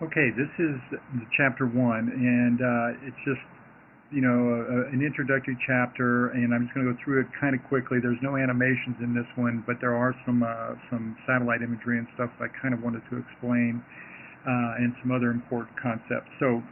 Okay, this is chapter one, and it's just an introductory chapter, and I'm just going to go through it kind of quickly. There's no animations in this one, but there are some satellite imagery and stuff I kind of wanted to explain, and some other important concepts. So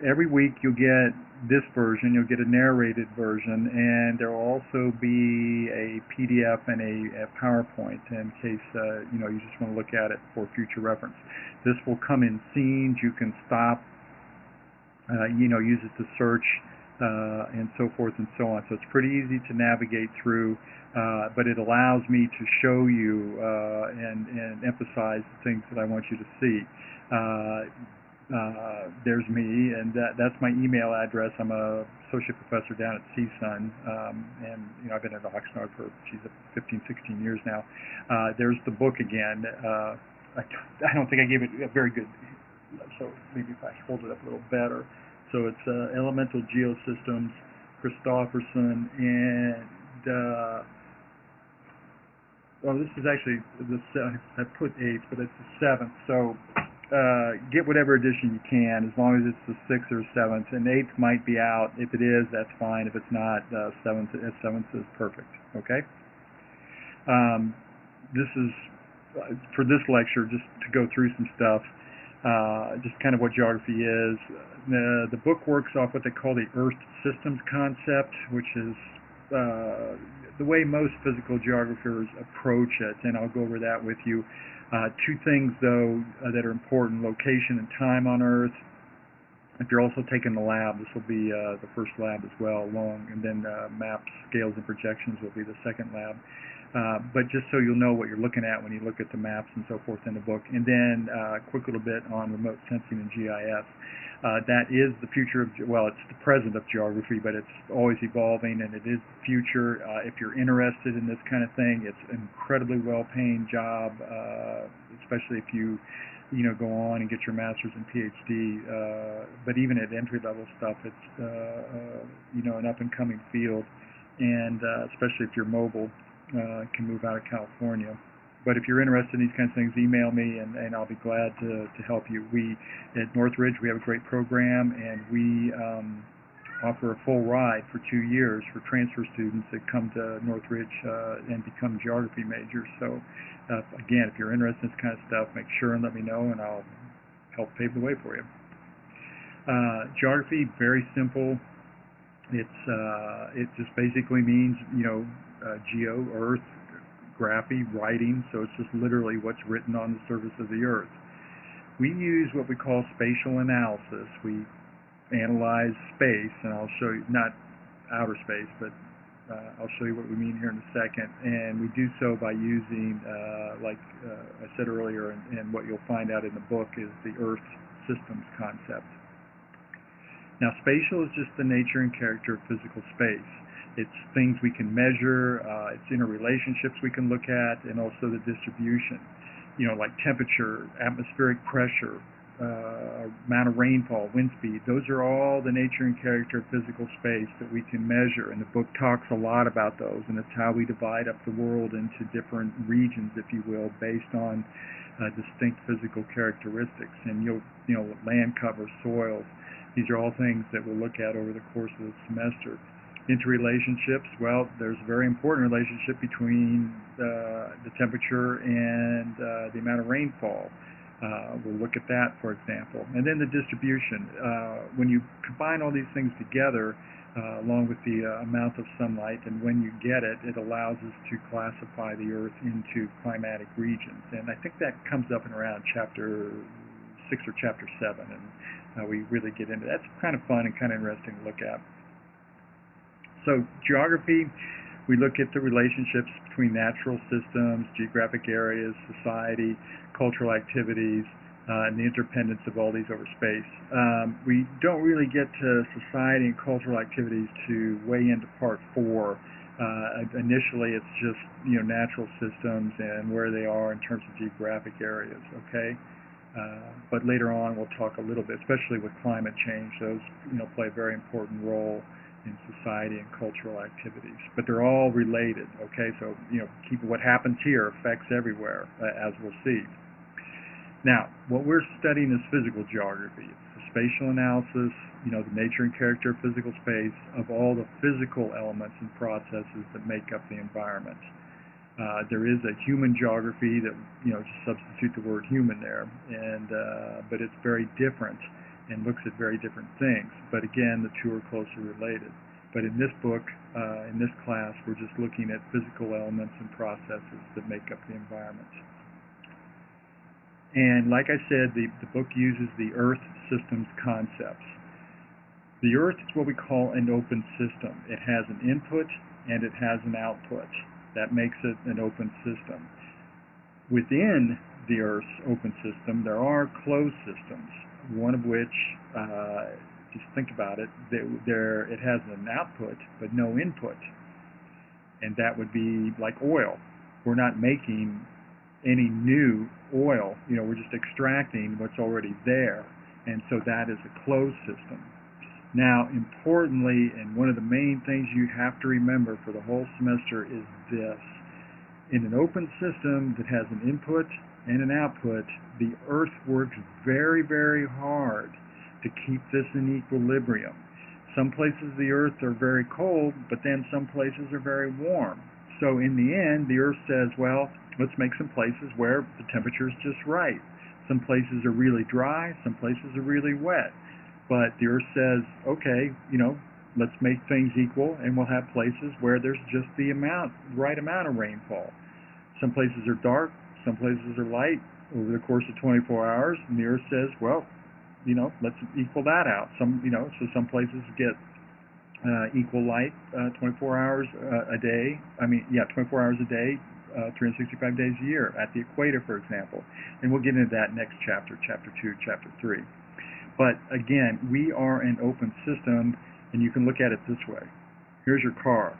every week you'll get this version, you'll get a narrated version, and there will also be a PDF and a PowerPoint in case you just want to look at it for future reference. This will come in scenes. You can stop, use it to search, and so forth and so on. So it's pretty easy to navigate through, but it allows me to show you and emphasize the things that I want you to see. There's me, and that's my email address. I'm a associate professor down at CSUN, and I've been at Oxnard for 15, 16 years now. There's the book again. I don't think I gave it a very good, so maybe if I hold it up a little better. So it's Elemental Geosystems, Christofferson, and this is actually I put 8th, but it's the 7th. So get whatever edition you can, as long as it's the 6th or 7th. And 8th might be out. If it is, that's fine. If it's not, 7th is perfect. Okay. This is for this lecture, just to go through some stuff, just kind of what geography is. The book works off what they call the Earth systems concept, which is the way most physical geographers approach it, and I'll go over that with you. Two things, though, that are important: location and time on Earth. If you're also taking the lab, this will be the first lab as well, and then maps, scales, and projections will be the second lab. But just so you'll know what you're looking at when you look at the maps and so forth in the book. And then a quick little bit on remote sensing and GIS. That is the future of, well, it's the present of geography, but it's always evolving, and it is the future. If you're interested in this kind of thing, it's an incredibly well-paying job, especially if you go on and get your master's and PhD. But even at entry-level stuff, it's an up-and-coming field, and especially if you're mobile. Can move out of California. But if you're interested in these kinds of things, email me, and I'll be glad to help you. We at Northridge, we have a great program, and we offer a full ride for 2 years for transfer students that come to Northridge and become geography majors. So again, if you're interested in this kind of stuff, make sure and let me know, and I'll help pave the way for you. Geography, very simple. It just basically means geo, Earth, graphy, writing, so it's just literally what's written on the surface of the Earth. We use what we call spatial analysis. We analyze space, and I'll show you, not outer space, but I'll show you what we mean here in a second, and we do so by using, like I said earlier, and what you'll find out in the book is the Earth systems concept. Now, spatial is just the nature and character of physical space. It's things we can measure, it's interrelationships we can look at, and also the distribution. Like temperature, atmospheric pressure, amount of rainfall, wind speed. Those are all the nature and character of physical space that we can measure, and the book talks a lot about those, and it's how we divide up the world into different regions, if you will, based on distinct physical characteristics. And land cover, soils. These are all things that we'll look at over the course of the semester. Interrelationships, well, there's a very important relationship between the temperature and the amount of rainfall. We'll look at that, for example. And then the distribution. When you combine all these things together, along with the amount of sunlight, and when you get it, it allows us to classify the Earth into climatic regions. And I think that comes up in around chapter 6 or chapter 7, and we really get into that. It's kind of fun and kind of interesting to look at. So geography, we look at the relationships between natural systems, geographic areas, society, cultural activities, and the interdependence of all these over space. We don't really get to society and cultural activities to weigh into part 4. Initially, it's just natural systems and where they are in terms of geographic areas. Okay. But later on, we'll talk a little bit, especially with climate change. Those play a very important role in society and cultural activities, but they're all related. Okay, so what happens here affects everywhere, as we'll see. Now, what we're studying is physical geography. It's the spatial analysis, the nature and character of physical space, of all the physical elements and processes that make up the environment. There is a human geography that, just substitute the word human there, but it's very different and looks at very different things. But again, the two are closely related. But in this book, in this class, we're just looking at physical elements and processes that make up the environment. And like I said, the book uses the Earth systems concepts. The Earth is what we call an open system. It has an input and it has an output. That makes it an open system. Within the Earth's open system, there are closed systems, one of which, just think about it, it has an output but no input. And that would be like oil. We're not making any new oil, we're just extracting what's already there, and so that is a closed system. Now, importantly, and one of the main things you have to remember for the whole semester is this: in an open system that has an input and an output, the Earth works very, very hard to keep this in equilibrium. Some places of the Earth are very cold, but then some places are very warm. So in the end, the Earth says, well, let's make some places where the temperature is just right. Some places are really dry, some places are really wet. But the Earth says, okay, let's make things equal, and we'll have places where there's just the right amount of rainfall. Some places are dark, some places are light over the course of 24 hours, and the Earth says, well, let's equal that out. So some places get equal light 24 hours a day. 24 hours a day, 365 days a year at the equator, for example. And we'll get into that next chapter, Chapter 2, Chapter 3. But again, we are an open system, and you can look at it this way. Here's your car.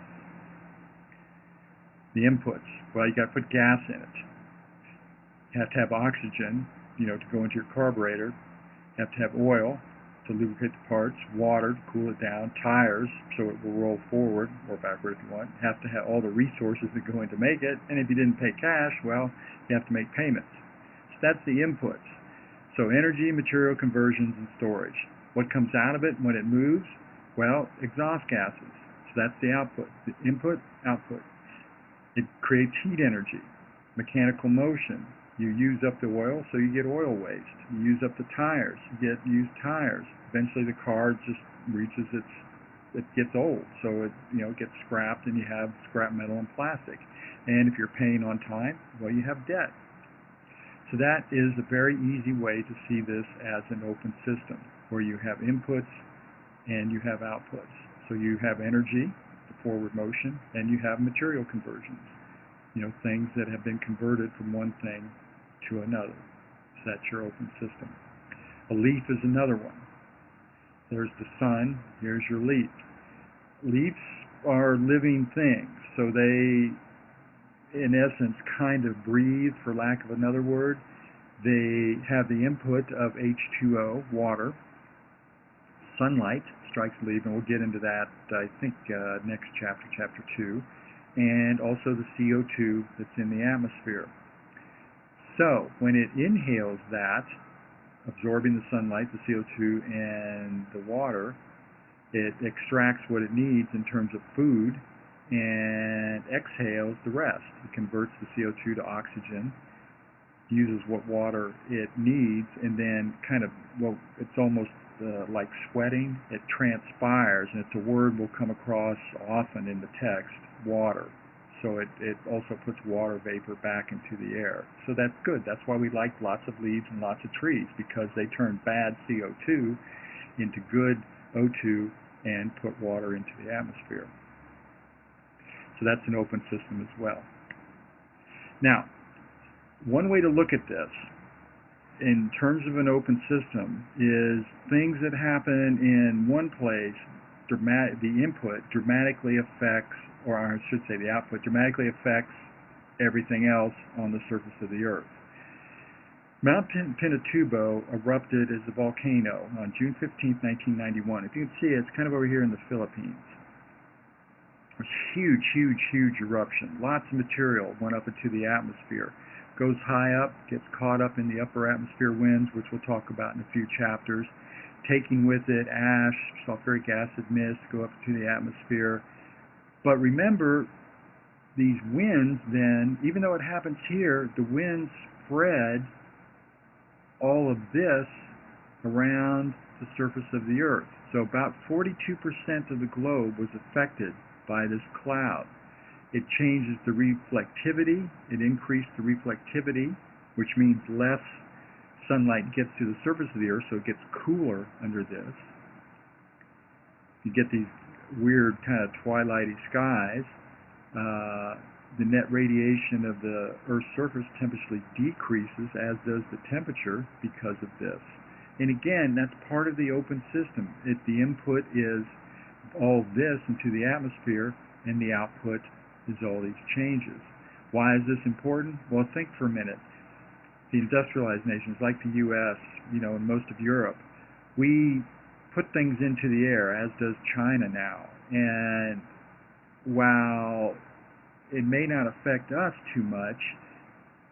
The inputs. Well, you got to put gas in it. You have to have oxygen, to go into your carburetor. You have to have oil to lubricate the parts, water to cool it down, tires so it will roll forward or backward if you want. You have to have all the resources that go in to make it, and if you didn't pay cash, well, you have to make payments. So that's the inputs. So energy, material, conversions, and storage. What comes out of it when it moves? Well, exhaust gases. So that's the output. The input, output. It creates heat energy, mechanical motion. You use up the oil, so you get oil waste. You use up the tires, you get used tires. Eventually the car just reaches it gets old, so it gets scrapped, and you have scrap metal and plastic. And if you're paying on time, well, you have debt. So that is a very easy way to see this as an open system, where you have inputs and you have outputs. So you have energy, the forward motion, and you have material conversions. Things that have been converted from one thing to another. So that's your open system. A leaf is another one. There's the sun, here's your leaf. Leaves are living things, so they, in essence, kind of breathe, for lack of another word. They have the input of H2O, water. Sunlight strikes the leaf, and we'll get into that, I think, next chapter, Chapter 2. And also the CO2 that's in the atmosphere. So when it inhales that, absorbing the sunlight, the CO2, and the water, it extracts what it needs in terms of food and exhales the rest. It converts the CO2 to oxygen, uses what water it needs, and then it's almost like sweating. It transpires, and it's a word we'll come across often in the text, water. So it also puts water vapor back into the air. So that's good. That's why we like lots of leaves and lots of trees, because they turn bad CO2 into good O2 and put water into the atmosphere. So that's an open system as well. Now, one way to look at this in terms of an open system is things that happen in one place, the input dramatically affects, or I should say the output dramatically affects everything else on the surface of the Earth. Mount Pinatubo erupted as a volcano on June 15, 1991. If you can see it, it's kind of over here in the Philippines. It was a huge, huge, huge eruption. Lots of material went up into the atmosphere. goes high up, gets caught up in the upper atmosphere winds, which we'll talk about in a few chapters, taking with it ash, sulfuric acid mist, go up to the atmosphere. But remember, these winds then, even though it happens here, the winds spread all of this around the surface of the Earth. So about 42% of the globe was affected by this cloud. It changes the reflectivity. It increased the reflectivity, which means less sunlight gets to the surface of the Earth, so it gets cooler under this. You get these weird kind of twilighty skies. The net radiation of the Earth's surface temperature decreases, as does the temperature, because of this. And again, that's part of the open system. The input is all this into the atmosphere, and the output is all these changes. Why is this important? Well, think for a minute. The industrialized nations like the U.S., and most of Europe, we put things into the air, as does China now. And while it may not affect us too much,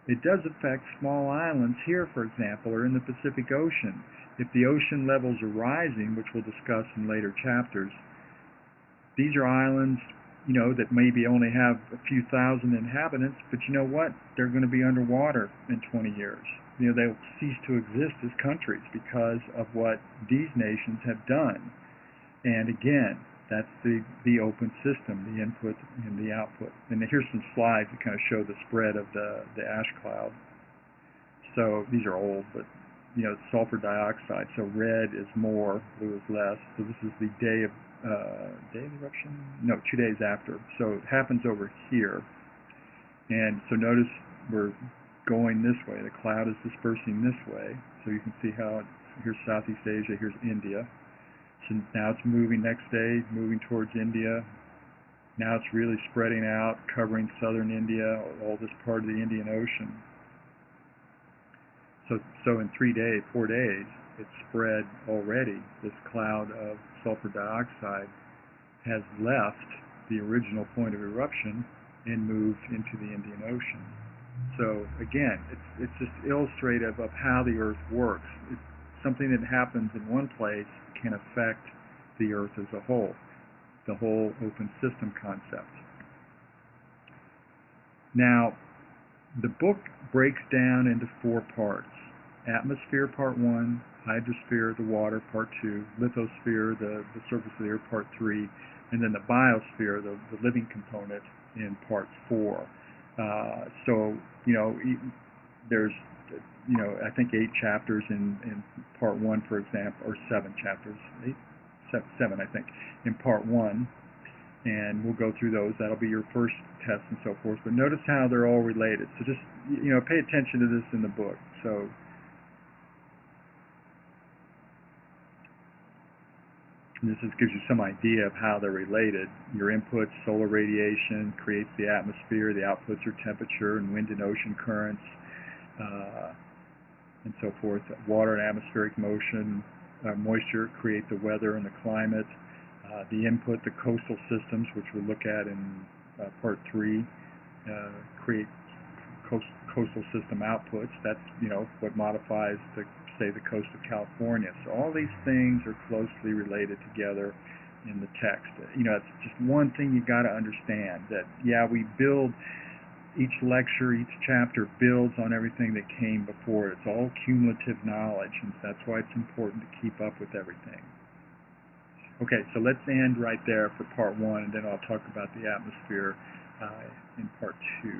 it does affect small islands here, for example, or in the Pacific Ocean. If the ocean levels are rising, which we'll discuss in later chapters, these are islands, that maybe only have a few thousand inhabitants, but you know what? They're going to be underwater in 20 years. They'll cease to exist as countries because of what these nations have done. And again, that's the open system, the input and the output. And here's some slides that kind of show the spread of the ash cloud. So these are old, but sulfur dioxide. So red is more, blue is less. So this is the day of the eruption? No, 2 days after. So it happens over here. And so notice we're going this way. The cloud is dispersing this way. So you can see how here's Southeast Asia, here's India. So now it's moving next day, moving towards India. Now it's really spreading out, covering southern India, all this part of the Indian Ocean. So in 4 days, it's spread already. This cloud of sulfur dioxide has left the original point of eruption and moved into the Indian Ocean. So again, it's just illustrative of how the Earth works. Something that happens in one place can affect the Earth as a whole, the whole open system concept. Now, the book breaks down into 4 parts. Atmosphere, part 1, hydrosphere, the water, part 2, lithosphere, the surface of the Earth, part 3, and then the biosphere, the living component, in part 4. So, there's, I think 8 chapters in part 1, for example, or 7 chapters, 7, I think, in part 1, and we'll go through those. That'll be your first test and so forth. But notice how they're all related. So just, pay attention to this in the book. So, this just gives you some idea of how they're related. Your inputs, solar radiation, creates the atmosphere. The outputs are temperature and wind and ocean currents, and so forth. Water and atmospheric motion, moisture create the weather and the climate. The input, the coastal systems, which we'll look at in part 3, create coastal system outputs. That's, what modifies say the coast of California. So all these things are closely related together in the text. It's just one thing you got to understand, that we build each lecture, each chapter builds on everything that came before it. It's all cumulative knowledge, and that's why it's important to keep up with everything. Okay, so let's end right there for part 1, and then I'll talk about the atmosphere in part 2.